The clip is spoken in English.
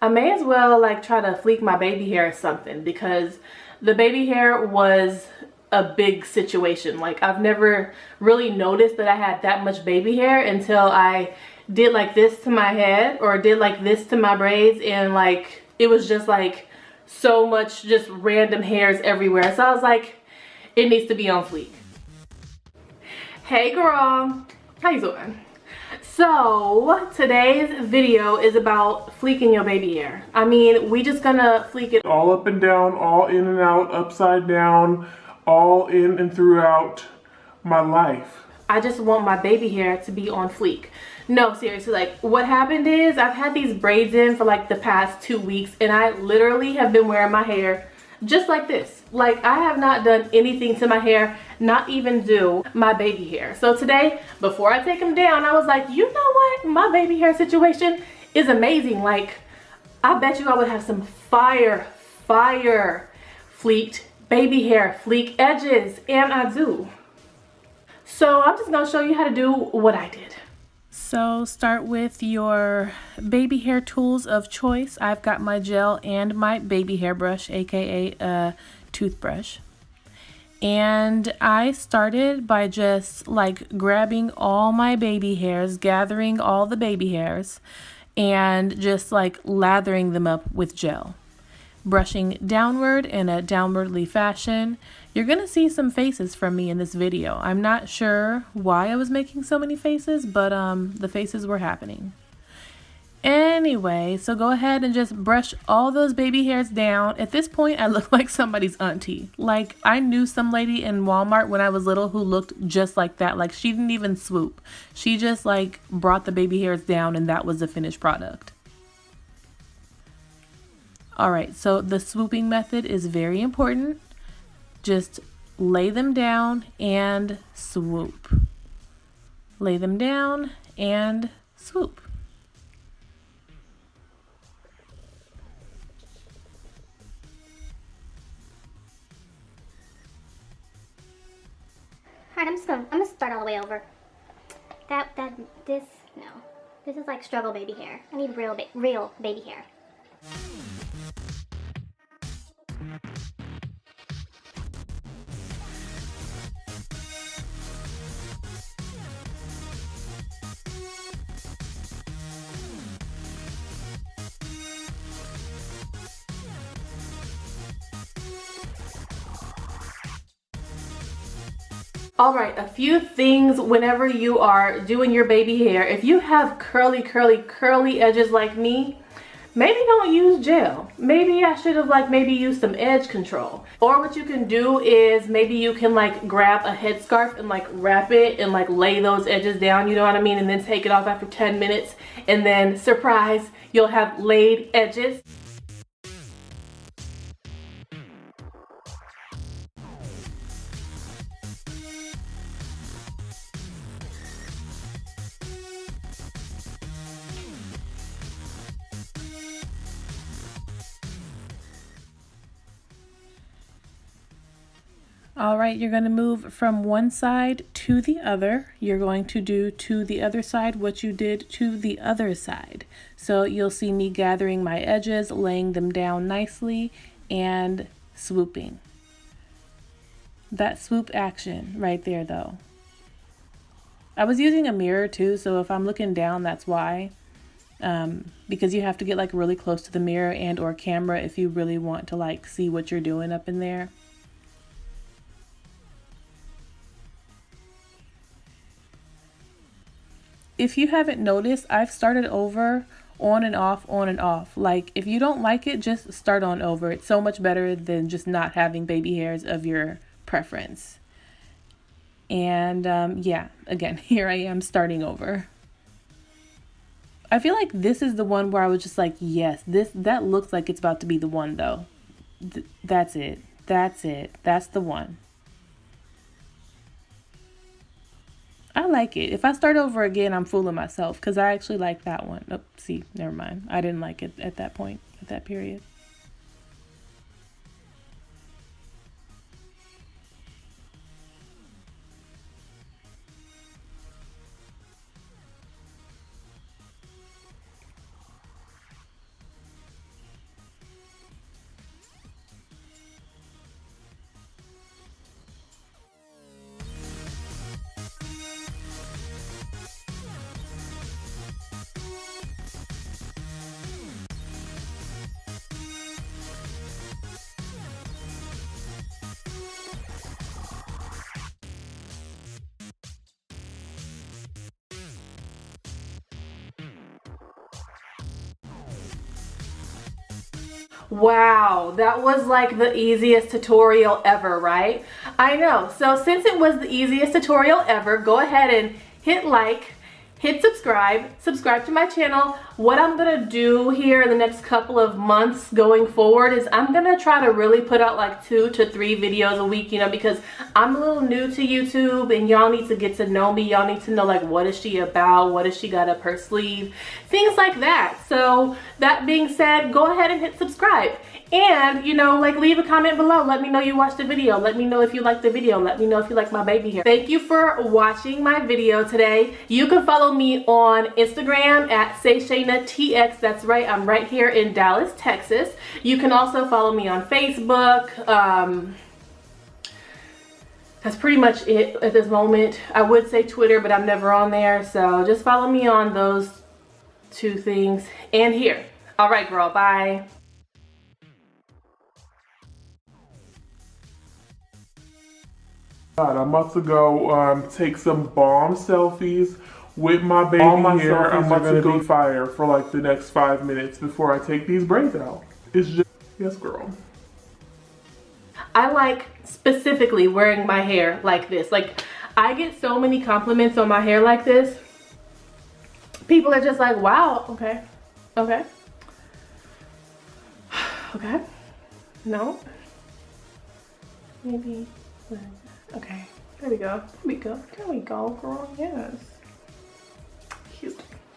I may as well like try to fleek my baby hair or something, because the baby hair was a big situation. Like, I've never really noticed that I had that much baby hair until I did like this to my head or did like this to my braids, and like it was just like so much just random hairs everywhere. So I was like, it needs to be on fleek. Hey girl, how you doing? So today's video is about fleeking your baby hair. I mean, we just gonna fleek it all up and down, all in and out, upside down, all in and throughout my life. I just want my baby hair to be on fleek. No, seriously, like what happened is I've had these braids in for like the past 2 weeks, and I literally have been wearing my hair just like this. Like, I have not done anything to my hair, not even do my baby hair. So today, before I take them down, I was like, you know what? My baby hair situation is amazing. Like, I bet you I would have some fire fleeked baby hair, fleek edges, and I do. So I'm just gonna show you how to do what I did. So start with your baby hair tools of choice. I've got my gel and my baby hair brush, aka a toothbrush. And I started by just like grabbing all my baby hairs, gathering all the baby hairs, and just like lathering them up with gel. Brushing downward in a downwardly fashion. You're gonna see some faces from me in this video. I'm not sure why I was making so many faces, but the faces were happening. Anyway, so go ahead and just brush all those baby hairs down. At this point, I look like somebody's auntie. Like, I knew some lady in Walmart when I was little who looked just like that. Like, she didn't even swoop. She just like brought the baby hairs down, and that was the finished product. All right, so the swooping method is very important. Just lay them down and swoop. Lay them down and swoop. Alright, I'm gonna start all the way over. This is like struggle baby hair. I need real baby hair. All right, a few things whenever you are doing your baby hair. If you have curly edges like me, maybe don't use gel. Maybe I should have maybe used some edge control. Or what you can do is maybe you can grab a headscarf and wrap it and lay those edges down, you know what I mean? And then take it off after 10 minutes, and then surprise, you'll have laid edges. All right, you're going to move from one side to the other. You're going to do to the other side what you did to the other side. So you'll see me gathering my edges, laying them down nicely, and swooping. That swoop action right there, though. I was using a mirror too, so if I'm looking down, that's why. Because you have to get really close to the mirror and or camera if you really want to see what you're doing up in there. If you haven't noticed, I've started over on and off. If you don't like it, just start on over. It's so much better than just not having baby hairs of your preference. And yeah, again, here I am starting over. I feel like this is the one where I was just yes, that looks like it's about to be the one though. That's it. That's the one. I like it. If I start over again, I'm fooling myself because I actually like that one. Oh, see, never mind. I didn't like it at that point, at that period. Wow, that was like the easiest tutorial ever, right? I know. So since it was the easiest tutorial ever, go ahead and hit like, hit subscribe to my channel. What I'm gonna do here in the next couple of months going forward is I'm gonna try to really put out like 2 to 3 videos a week, you know, because I'm a little new to YouTube and y'all need to get to know me. Y'all need to know like what is she about, what has she got up her sleeve, things like that. So that being said, go ahead and hit subscribe. And, you know, like leave a comment below. Let me know you watched the video. Let me know if you liked the video. Let me know if you like my baby hair. Thank you for watching my video today. You can follow me on Instagram at SayShaynaTX. That's right. I'm right here in Dallas, Texas. You can also follow me on Facebook. That's pretty much it at this moment. I would say Twitter, but I'm never on there. So just follow me on those 2 things and here. All right, girl. Bye. I'm about to go take some bomb selfies with my baby hair. I'm about to go fire for like the next 5 minutes before I take these braids out. It's just, yes girl. I like specifically wearing my hair like this. Like I get so many compliments on my hair like this. People are just like, wow, okay, okay, okay, no, maybe. Okay, there we go. There we go. There we go, girl. Yes. Cute.